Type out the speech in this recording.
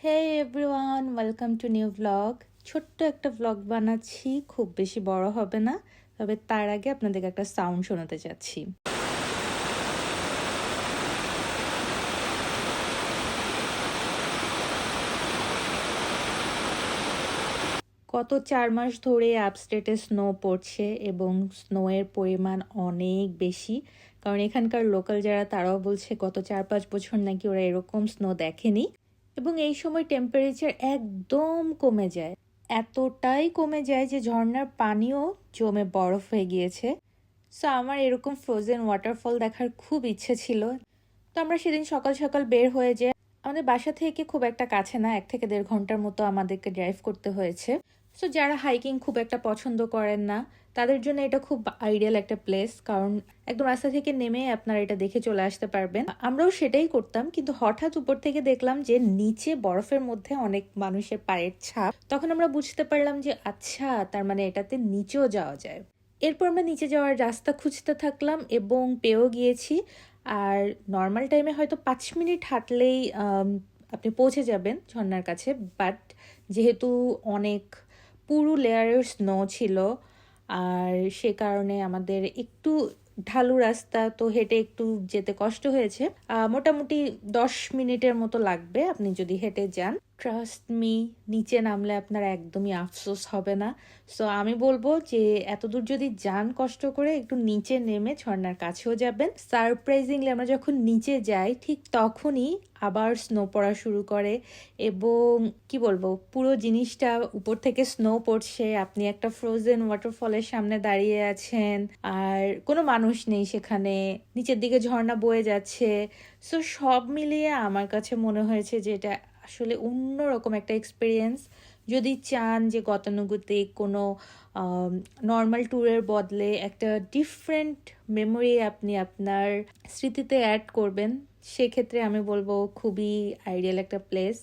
Hey everyone, welcome to new blog. ছোট্ট একটা blog বানাচ্ছি, খুব বেশি বড় হবে না, তবে তার আগে আপনাদেরকে একটা সাউন্ড শোনাতে চাচ্ছি। গত 4 মাস ধরে আপস্টেটে স্নো পড়ছে এবং স্নোয়ের পরিমাণ অনেক বেশি, কারণ এখানকার লোকাল যারা তারাও বলছে গত 4-5 বছর নাকি ওরা এরকম স্নো দেখেনি। এবং এই সময় টেম্পারেচার একদম কমে যায়, এতটাই কমে যায় যে ঝর্ণার পানিও জমে বরফ হয়ে গিয়েছে। সো আমার এরকম ফ্রোজেন ওয়াটারফল দেখার খুব ইচ্ছে ছিল। তো আমরা সেদিন সকাল সকাল বের হয়ে যাই। আমাদের বাসা থেকে খুব একটা কাছে না, 1 থেকে 1.5 ঘন্টার মতো আমাদেরকে ড্রাইভ করতে হয়েছে। সো যারা হাইকিং খুব একটা পছন্দ করেন না তাদের জন্য এটা খুব আইডিয়াল একটা প্লেস, কারণ একদম রাস্তা থেকে নেমে আপনারা এটা দেখে চলে আসতে পারবেন। আমরাও সেটাই করতাম, কিন্তু হঠাৎ উপর থেকে দেখলাম যে নিচে বরফের মধ্যে অনেক মানুষের পায়ের ছাপ। তখন আমরা বুঝতে পারলাম যে আচ্ছা, তার মানে এটাতে নিচেও যাওয়া যায়। এরপর আমরা নিচে যাওয়ার রাস্তা খুঁজতে থাকলাম এবং পেয়েও গিয়েছি। আর নর্মাল টাইমে হয়তো 5 মিনিট হাঁটলেই আপনি পৌঁছে যাবেন ঝর্ণার কাছে, বাট যেহেতু অনেক পুরো লেয়ারের স্নো ছিল আর সে কারণে আমাদের একটু ঢালু রাস্তা, তো হেঁটে একটু যেতে কষ্ট হয়েছে। মোটামুটি 10 মিনিটের মতো লাগবে আপনি যদি হেঁটে যান। ট্রাস্ট মি, নিচে নামলে আপনার একদমই আফসোস হবে না। সো আমি বলবো যে এতদূর যদি যান কষ্ট করে, একটু নিচে নেমে ঝর্ণার কাছেও যাবেন। সারপ্রাইজিংলি আমরা যখন নিচে যাই ঠিক তখনই আবার স্নো পড়া শুরু করে এবং কি বলবো, পুরো জিনিসটা উপর থেকে স্নো পড়ছে, আপনি একটা ফ্রোজেন ওয়াটারফলের সামনে দাঁড়িয়ে আছেন আর কোনো মানুষ নেই সেখানে, নিচের দিকে ঝর্ণা বয়ে যাচ্ছে। সো সব মিলিয়ে আমার কাছে মনে হয়েছে যে এটা আসলে অন্যরকম একটা এক্সপিরিয়েন্স। যদি চান যে গতানুগতিক কোনো নর্মাল ট্যুরের বদলে একটা ডিফারেন্ট মেমোরি আপনি আপনার স্মৃতিতে অ্যাড করবেন, সেক্ষেত্রে আমি বলবো খুবই আইডিয়াল একটা প্লেস।